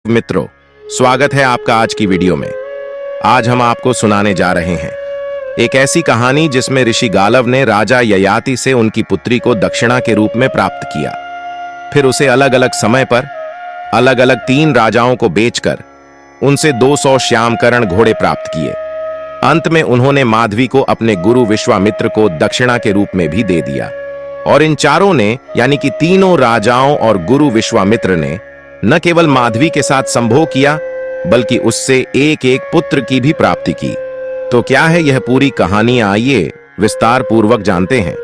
मित्रों, स्वागत है आपका आज की वीडियो में। आज हम आपको सुनाने जा रहे हैं एक ऐसी कहानी जिसमें ऋषि गालव ने राजा ययाति से उनकी पुत्री को दक्षिणा के रूप में प्राप्त किया। फिर उसे अलग अलग समय पर अलग अलग 3 राजाओं को बेचकर उनसे 200 श्यामकरण घोड़े प्राप्त किए। अंत में उन्होंने माधवी को अपने गुरु विश्वामित्र को दक्षिणा के रूप में भी दे दिया। और इन चारों ने यानी कि तीनों राजाओं और गुरु विश्वामित्र ने न केवल माधवी के साथ संभोग किया बल्कि उससे एक एक पुत्र की भी प्राप्ति की। तो क्या है यह पूरी कहानी, आइए विस्तार पूर्वक जानते हैं।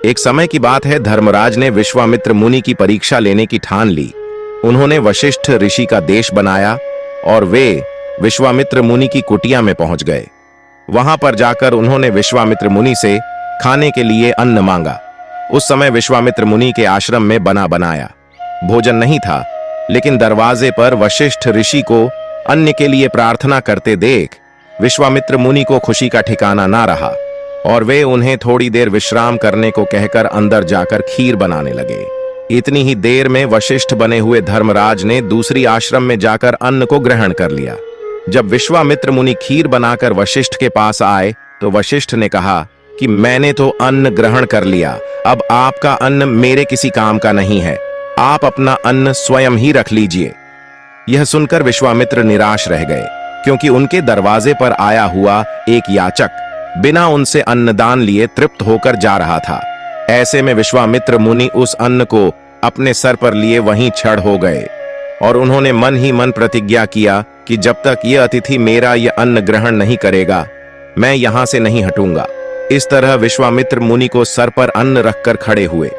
एक समय की बात है, धर्मराज ने विश्वामित्र मुनि की परीक्षा लेने की ठान ली। उन्होंने वशिष्ठ ऋषि का देश बनाया और वे विश्वामित्र मुनि की कुटिया में पहुंच गए। वहां पर जाकर उन्होंने विश्वामित्र मुनि से खाने के लिए अन्न मांगा। उस समय विश्वामित्र मुनि के आश्रम में बना बनाया भोजन नहीं था, लेकिन दरवाजे पर वशिष्ठ ऋषि को अन्न के लिए प्रार्थना करते देख विश्वामित्र मुनि को खुशी का ठिकाना ना रहा और वे उन्हें थोड़ी देर विश्राम करने को कहकर अंदर जाकर खीर बनाने लगे। इतनी ही देर में वशिष्ठ बने हुए धर्मराज ने दूसरी आश्रम में जाकर अन्न को ग्रहण कर लिया। जब विश्वामित्र मुनि खीर बनाकर वशिष्ठ के पास आए तो वशिष्ठ ने कहा कि मैंने तो अन्न ग्रहण कर लिया, अब आपका अन्न मेरे किसी काम का नहीं है, आप अपना अन्न स्वयं ही रख लीजिए। यह सुनकर विश्वामित्र निराश रह गए, क्योंकि उनके दरवाजे पर आया हुआ एक याचक बिना उनसे अन्नदान लिए तृप्त होकर जा रहा था। ऐसे में विश्वामित्र मुनि उस अन्न को अपने सर पर लिए वहीं क्षण हो गए और उन्होंने मन ही मन प्रतिज्ञा किया कि जब तक यह अतिथि मेरा यह अन्न ग्रहण नहीं करेगा, मैं यहां से नहीं हटूंगा। इस तरह विश्वामित्र मुनि को सर पर अन्न रखकर खड़े हुए।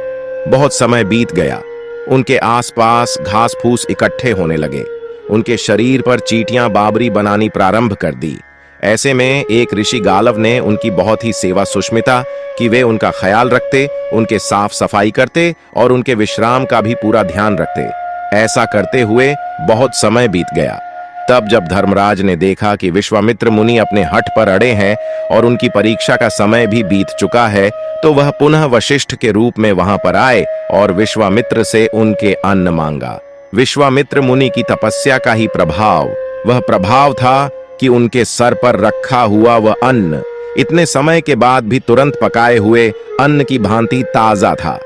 बहुत समय बीत गया। उनके आसपास घास फूस इकट्ठे होने लगे। उनके शरीर पर चींटियां बाबरी बनानी प्रारंभ कर दी। ऐसे में एक ऋषि गालव ने उनकी बहुत ही सेवा सुष्मिता कि वे उनका ख्याल रखते, उनके साफ सफाई करते और उनके विश्राम का भी पूरा ध्यान रखते। ऐसा करते हुए बहुत समय बीत गया। तब जब धर्मराज ने देखा कि विश्वामित्र मुनि अपने हठ पर अड़े हैं और उनकी परीक्षा का समय भी बीत चुका है, तो वह पुनः वशिष्ठ के रूप में वहां पर आए और विश्वामित्र से उनके अन्न मांगा। विश्वामित्र मुनि की तपस्या का ही प्रभाव वह प्रभाव था कि उनके सर पर रखा हुआ वह अन्न इतने समय के बाद भी तुरंत पकाए हुए अन्न की भांति ताजा था।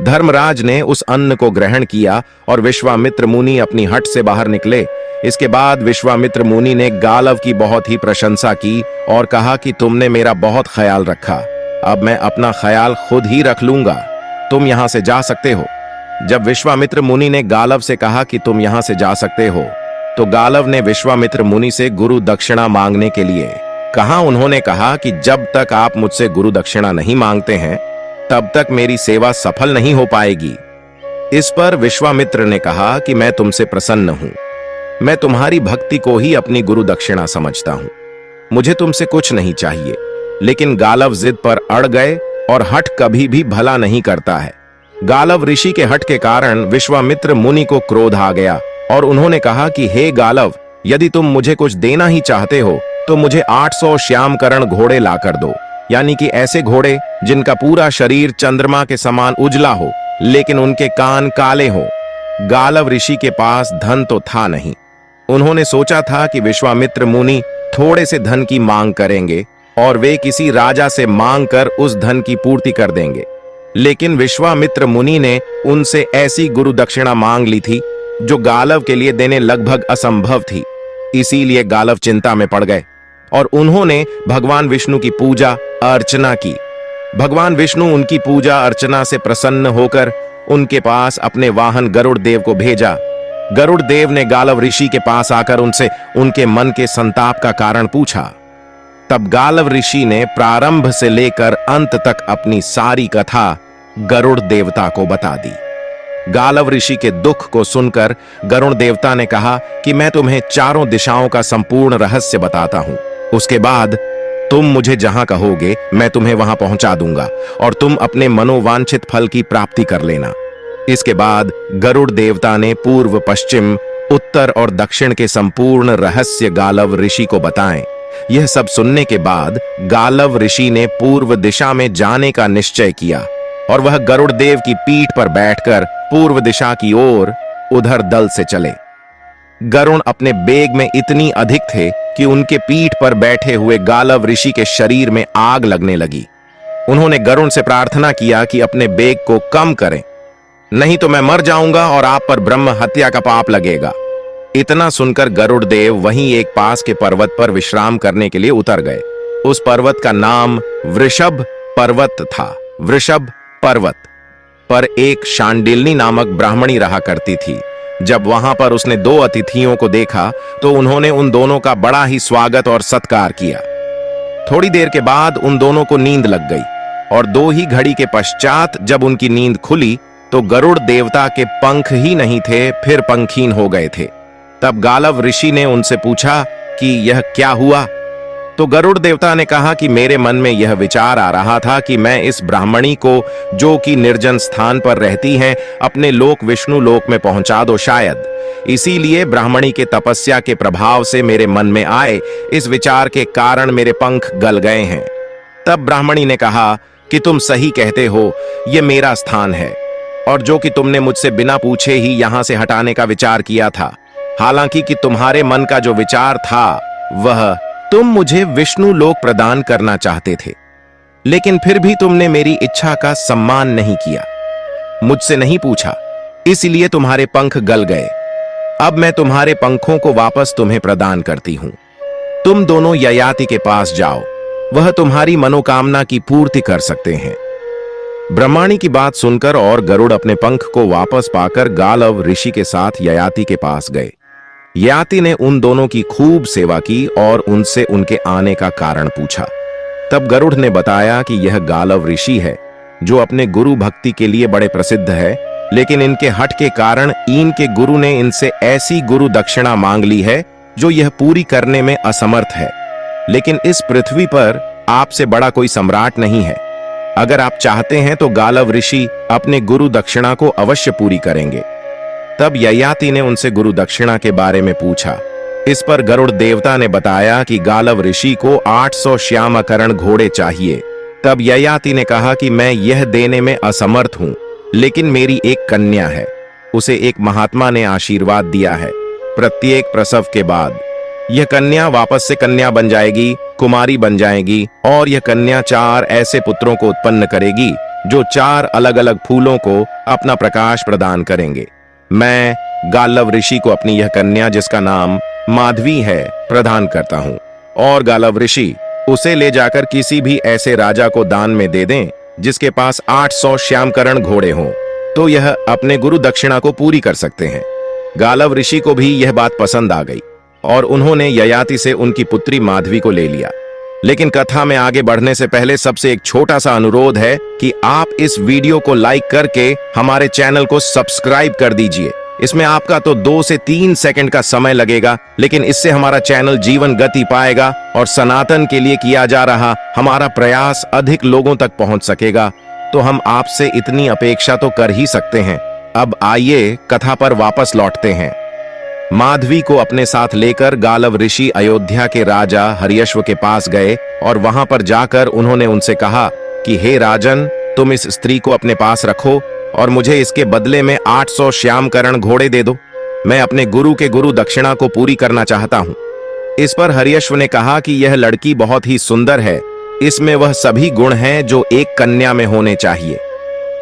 धर्मराज ने उस अन्न को ग्रहण किया और विश्वामित्र मुनि अपनी हट से बाहर निकले। इसके बाद विश्वामित्र मुनि ने गालव की बहुत ही प्रशंसा की और कहा कि तुमने मेरा बहुत ख्याल रखा, अब मैं अपना ख्याल खुद ही रख लूंगा, तुम यहां से जा सकते हो। जब विश्वामित्र मुनि ने गालव से कहा कि तुम यहां से जा सकते हो, तो गालव ने विश्वामित्र मुनि से गुरु दक्षिणा मांगने के लिए कहा। उन्होंने कहा कि जब तक आप मुझसे गुरु दक्षिणा नहीं मांगते हैं, तब तक मेरी सेवा सफल नहीं हो पाएगी। इस पर विश्वामित्र ने कहा कि मैं तुमसे प्रसन्न हूं, मैं तुम्हारी भक्ति को ही अपनी गुरु दक्षिणा समझता हूं, मुझे तुमसे कुछ नहीं चाहिए। लेकिन गालव जिद पर अड़ गए और हठ कभी भी भला नहीं करता है। गालव ऋषि के हठ के कारण विश्वामित्र मुनि को क्रोध आ गया और उन्होंने कहा कि हे गालव, यदि तुम मुझे कुछ देना ही चाहते हो तो मुझे 800 श्यामकरण घोड़े लाकर दो, यानी कि ऐसे घोड़े जिनका पूरा शरीर चंद्रमा के समान उजला हो लेकिन उनके कान काले हो। गालव ऋषि के पास धन तो था नहीं। उन्होंने सोचा था कि विश्वामित्र मुनि थोड़े से धन की मांग करेंगे और वे किसी राजा से मांग कर उस धन की पूर्ति कर देंगे, लेकिन विश्वामित्र मुनि ने उनसे ऐसी गुरु दक्षिणा मांग ली थी जो गालव के लिए देने लगभग असंभव थी। इसीलिए गालव चिंता में पड़ गए और उन्होंने भगवान विष्णु की पूजा अर्चना की। भगवान विष्णु उनकी पूजा अर्चना से प्रसन्न होकर उनके पास अपने वाहन गरुड़ देव को भेजा। गरुड़ देव ने गालव ऋषि के पास आकर उनसे उनके मन के संताप का कारण पूछा। तब गालव ऋषि ने प्रारंभ से लेकर अंत तक अपनी सारी कथा गरुड़ देवता को बता दी। गालव ऋषि के दुख को सुनकर गरुड़ देवता ने कहा कि मैं तुम्हें चारों दिशाओं का संपूर्ण रहस्य बताता हूं, उसके बाद तुम मुझे जहां कहोगे मैं तुम्हें वहां पहुंचा दूंगा और तुम अपने मनोवांछित फल की प्राप्ति कर लेना। इसके बाद गरुड़ देवता ने पूर्व, पश्चिम, उत्तर और दक्षिण के संपूर्ण रहस्य गालव ऋषि को बताएं। यह सब सुनने के बाद गालव ऋषि ने पूर्व दिशा में जाने का निश्चय किया और वह गरुड़ देव की पीठ पर बैठकर पूर्व दिशा की ओर उधर दल से चले। गरुण अपने बेग में इतनी अधिक थे कि उनके पीठ पर बैठे हुए गालव ऋषि के शरीर में आग लगने लगी। उन्होंने गरुण से प्रार्थना किया कि अपने बेग को कम करें, नहीं तो मैं मर जाऊंगा और आप पर ब्रह्म हत्या का पाप लगेगा। इतना सुनकर गरुड़ देव वहीं एक पास के पर्वत पर विश्राम करने के लिए उतर गए। उस पर्वत का नाम वृषभ पर्वत था। वृषभ पर्वत पर एक शांडिल्नी नामक ब्राह्मणी रहा करती थी। जब वहां पर उसने दो अतिथियों को देखा तो उन्होंने उन दोनों का बड़ा ही स्वागत और सत्कार किया। थोड़ी देर के बाद उन दोनों को नींद लग गई और 2 ही घड़ी के पश्चात जब उनकी नींद खुली तो गरुड़ देवता के पंख ही नहीं थे, फिर पंखीन हो गए थे। तब गालव ऋषि ने उनसे पूछा कि यह क्या हुआ? तो गरुड़ देवता ने कहा कि मेरे मन में यह विचार आ रहा था कि मैं इस ब्राह्मणी को, जो कि निर्जन स्थान पर रहती हैं, अपने लोक विष्णु लोक में पहुंचा दो शायद। इसीलिए ब्राह्मणी के तपस्या के प्रभाव से मेरे मन में आए इस विचार के कारण मेरे पंख गल गए हैं। तब ब्राह्मणी ने कहा कि तुम सही कहते हो, यह मेरा स्थान है और जो कि तुमने मुझसे बिना पूछे ही यहां से हटाने का विचार किया था। हालांकि कि तुम्हारे मन का जो विचार था वह तुम मुझे विष्णु लोक प्रदान करना चाहते थे, लेकिन फिर भी तुमने मेरी इच्छा का सम्मान नहीं किया, मुझसे नहीं पूछा, इसलिए तुम्हारे पंख गल गए। अब मैं तुम्हारे पंखों को वापस तुम्हें प्रदान करती हूं। तुम दोनों ययाति के पास जाओ, वह तुम्हारी मनोकामना की पूर्ति कर सकते हैं। ब्रह्माणी की बात सुनकर और गरुड़ अपने पंख को वापस पाकर गालव ऋषि के साथ ययाति के पास गए। ययाति ने उन दोनों की खूब सेवा की और उनसे उनके आने का कारण पूछा। तब गरुड़ ने बताया कि यह गालव ऋषि है, जो अपने गुरु भक्ति के लिए बड़े प्रसिद्ध है, लेकिन इनके हठ के कारण इनके गुरु ने इनसे ऐसी गुरु दक्षिणा मांग ली है जो यह पूरी करने में असमर्थ है। लेकिन इस पृथ्वी पर आपसे बड़ा कोई सम्राट नहीं है। अगर आप चाहते हैं तो गालव ऋषि अपने गुरु दक्षिणा को अवश्य पूरी करेंगे। तब ययाति ने उनसे गुरु दक्षिणा के बारे में पूछा। इस पर गरुड़ देवता ने बताया कि गालव ऋषि को 800 श्यामकरण घोड़े चाहिए। तब ययाति ने कहा कि मैं यह देने में असमर्थ हूं, लेकिन मेरी एक कन्या है, उसे एक महात्मा ने आशीर्वाद दिया है। प्रत्येक प्रसव के बाद यह कन्या वापस से कन्या बन जाएगी, कुमारी बन जाएगी और यह कन्या 4 ऐसे पुत्रों को उत्पन्न करेगी जो 4 अलग अलग फूलों को अपना प्रकाश प्रदान करेंगे। मैं गालव ऋषि को अपनी यह कन्या, जिसका नाम माधवी है, प्रदान करता हूं और गालव ऋषि उसे ले जाकर किसी भी ऐसे राजा को दान में दे दें जिसके पास 800 श्यामकरण घोड़े हों, तो यह अपने गुरु दक्षिणा को पूरी कर सकते हैं। गालव ऋषि को भी यह बात पसंद आ गई और उन्होंने ययाति से उनकी पुत्री माधवी को ले लिया। लेकिन कथा में आगे बढ़ने से पहले सबसे एक छोटा सा अनुरोध है कि आप इस वीडियो को लाइक करके हमारे चैनल को सब्सक्राइब कर दीजिए। इसमें आपका तो 2 से 3 सेकंड का समय लगेगा, लेकिन इससे हमारा चैनल जीवन गति पाएगा और सनातन के लिए किया जा रहा हमारा प्रयास अधिक लोगों तक पहुंच सकेगा। तो हम आपसे इतनी अपेक्षा तो कर ही सकते हैं। अब आइए कथा पर वापस लौटते हैं। माधवी को अपने साथ लेकर गालव ऋषि अयोध्या के राजा हरियश्व के पास गए और वहां पर जाकर उन्होंने उनसे कहा कि हे राजन, तुम इस स्त्री को अपने पास रखो और मुझे इसके बदले में 800 श्यामकरण घोड़े दे दो। मैं अपने गुरु के गुरु दक्षिणा को पूरी करना चाहता हूं। इस पर हरियश्व ने कहा कि यह लड़की बहुत ही सुंदर है, इसमें वह सभी गुण हैं जो एक कन्या में होने चाहिए।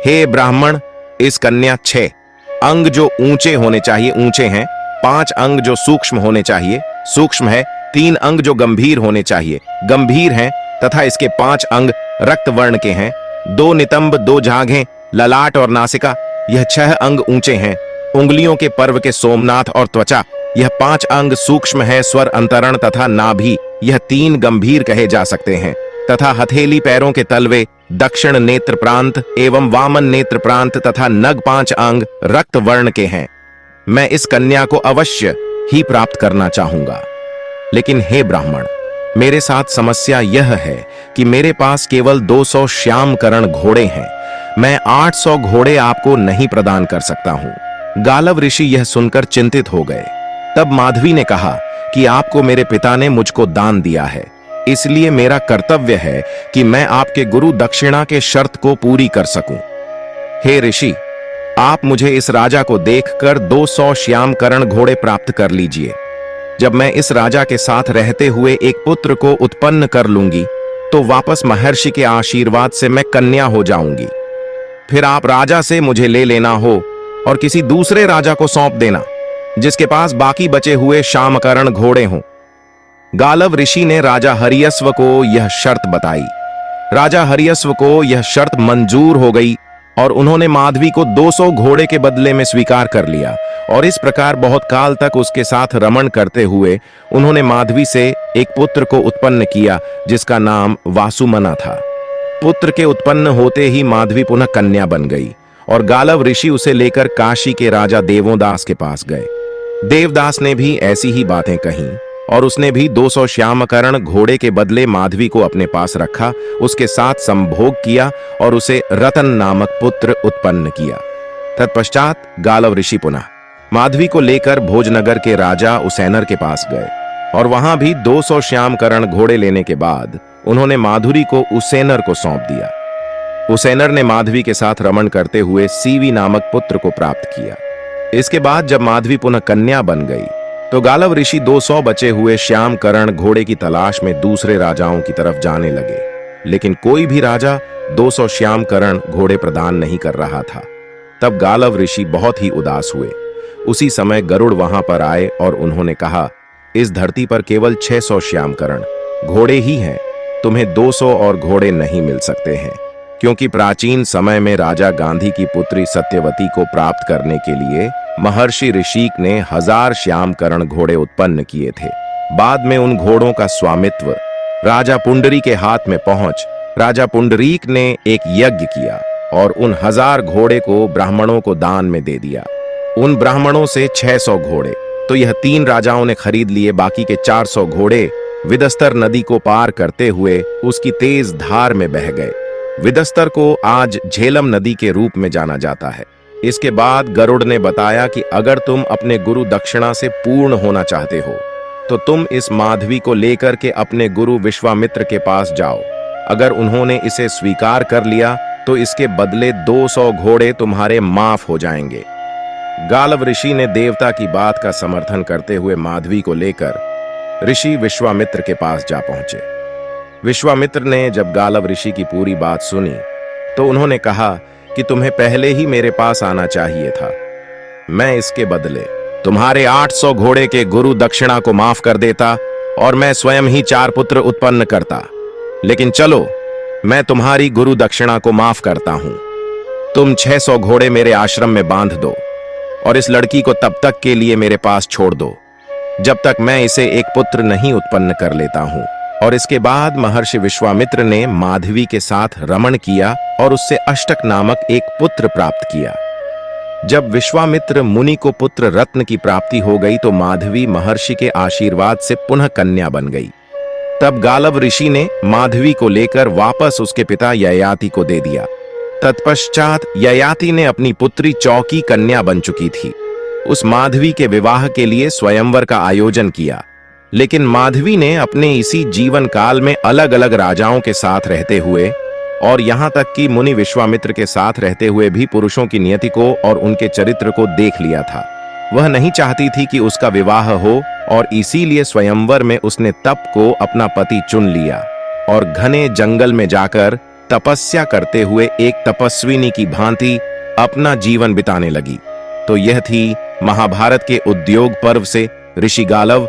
हे ब्राह्मण, इस कन्या 6 अंग जो ऊंचे होने चाहिए ऊंचे हैं, 5 अंग जो सूक्ष्म होने चाहिए सूक्ष्म है, 3 अंग जो गंभीर होने चाहिए गंभीर हैं, तथा इसके 5 अंग रक्त वर्ण के हैं, 2 नितंब, 2 जांघें, ललाट और नासिका, यह 6 अंग ऊंचे हैं। उंगलियों के पर्व के सोमनाथ और त्वचा, यह 5 अंग सूक्ष्म है। स्वर अंतरण तथा नाभि, यह 3 गंभीर कहे जा सकते हैं, तथा हथेली पैरों के तलवे, दक्षिण नेत्र प्रांत एवं वामन नेत्र प्रांत तथा नग 5 अंग रक्त वर्ण के हैं। मैं इस कन्या को अवश्य ही प्राप्त करना चाहूंगा। लेकिन हे ब्राह्मण, मेरे साथ समस्या यह है कि मेरे पास केवल 200 श्यामकरण घोड़े हैं। मैं 800 घोड़े आपको नहीं प्रदान कर सकता हूं। गालव ऋषि यह सुनकर चिंतित हो गए। तब माधवी ने कहा कि आपको मेरे पिता ने मुझको दान दिया है, इसलिए मेरा कर्तव्य है कि मैं आपके गुरु दक्षिणा के शर्त को पूरी कर सकूं। हे ऋषि, आप मुझे इस राजा को देखकर 200 श्यामकरण घोड़े प्राप्त कर लीजिए। जब मैं इस राजा के साथ रहते हुए एक पुत्र को उत्पन्न कर लूंगी तो वापस महर्षि के आशीर्वाद से मैं कन्या हो जाऊंगी। फिर आप राजा से मुझे ले लेना हो और किसी दूसरे राजा को सौंप देना जिसके पास बाकी बचे हुए श्यामकरण घोड़े हों। गालव ऋषि ने राजा हरियस्व को यह शर्त बताई। राजा हरियस्व को यह शर्त मंजूर हो गई और उन्होंने माधवी को 200 घोड़े के बदले में स्वीकार कर लिया और इस प्रकार बहुत काल तक उसके साथ रमण करते हुए उन्होंने माधवी से एक पुत्र को उत्पन्न किया जिसका नाम वासुमना था। पुत्र के उत्पन्न होते ही माधवी पुनः कन्या बन गई और गालव ऋषि उसे लेकर काशी के राजा देवोदास के पास गए। देवदास ने भी ऐसी ही बातें कहीं और उसने भी 200 श्यामकरण घोड़े के बदले माधवी को अपने पास रखा, उसके साथ संभोग किया और उसे रतन नामक पुत्र उत्पन्न किया। तत्पश्चात गालव ऋषि पुनः माधवी को लेकर भोजनगर के राजा उसेनर के पास गए और वहां भी 200 श्यामकरण घोड़े लेने के बाद उन्होंने माधुरी को उसेनर को सौंप दिया। उसेनर ने माधवी के साथ रमण करते हुए सीवी नामक पुत्र को प्राप्त किया। इसके बाद जब माधवी पुनः कन्या बन गई तो गालव ऋषि 200 बचे हुए श्यामकरण घोड़े की तलाश में दूसरे राजाओं की तरफ जाने लगे, लेकिन कोई भी राजा 200 श्यामकरण घोड़े प्रदान नहीं कर रहा था। तब गालव ऋषि बहुत ही उदास हुए। उसी समय गरुड़ वहां पर आए और उन्होंने कहा, इस धरती पर केवल 600 श्यामकरण घोड़े ही हैं, तुम्हें 200 और घोड़े नहीं मिल सकते हैं, क्योंकि प्राचीन समय में राजा गांधी की पुत्री सत्यवती को प्राप्त करने के लिए महर्षि ऋषिक ने 1000 श्यामकरण घोड़े उत्पन्न किए थे। बाद में उन घोड़ों का स्वामित्व राजा पुंडरी के हाथ में पहुंच राजा पुंडरीक ने एक यज्ञ किया और उन 1000 घोड़े को ब्राह्मणों को दान में दे दिया। उन ब्राह्मणों से 600 घोड़े तो यह 3 राजाओं ने खरीद लिए। बाकी के 400 घोड़े विदस्तर नदी को पार करते हुए उसकी तेज धार में बह गए। विदस्तर को आज झेलम नदी के रूप में जाना जाता है। इसके बाद गरुड़ ने बताया कि अगर तुम अपने गुरु दक्षिणा से पूर्ण होना चाहते हो तो तुम इस माधवी को लेकर के अपने गुरु विश्वामित्र के पास जाओ। अगर उन्होंने इसे स्वीकार कर लिया तो इसके बदले 200 घोड़े तुम्हारे माफ हो जाएंगे। गालव ऋषि ने देवता की बात का समर्थन करते हुए माधवी को लेकर ऋषि विश्वामित्र के पास जा पहुंचे। विश्वामित्र ने जब गालव ऋषि की पूरी बात सुनी तो उन्होंने कहा कि तुम्हें पहले ही मेरे पास आना चाहिए था। मैं इसके बदले तुम्हारे 800 घोड़े के गुरु दक्षिणा को माफ कर देता और मैं स्वयं ही 4 पुत्र उत्पन्न करता। लेकिन चलो, मैं तुम्हारी गुरु दक्षिणा को माफ करता हूं। तुम 600 घोड़े मेरे आश्रम में बांध दो और इस लड़की को तब तक के लिए मेरे पास छोड़ दो जब तक मैं इसे एक पुत्र नहीं उत्पन्न कर लेता हूं। और इसके बाद महर्षि विश्वामित्र ने माधवी के साथ रमण किया और उससे अष्टक नामक एक पुत्र प्राप्त किया। जब विश्वामित्र मुनि को पुत्र रत्न की प्राप्ति हो गई तो माधवी महर्षि के आशीर्वाद से पुनः कन्या बन गई। तब गालव ऋषि ने माधवी को लेकर वापस उसके पिता ययाति को दे दिया। तत्पश्चात ययाति ने अपनी पुत्री चौकी कन्या बन चुकी थी उस माधवी के विवाह के लिए स्वयंवर का आयोजन किया। लेकिन माधवी ने अपने इसी जीवन काल में अलग अलग राजाओं के साथ रहते हुए और यहां तक कि मुनि विश्वामित्र के साथ रहते हुए भी पुरुषों की नियति को और उनके चरित्र को देख लिया था। वह नहीं चाहती थी कि उसका विवाह हो और इसीलिए स्वयंवर में उसने तप को अपना पति चुन लिया और घने जंगल में जाकर तपस्या करते हुए एक तपस्विनी की भांति अपना जीवन बिताने लगी। तो यह थी महाभारत के उद्योग पर्व से ऋषि गालव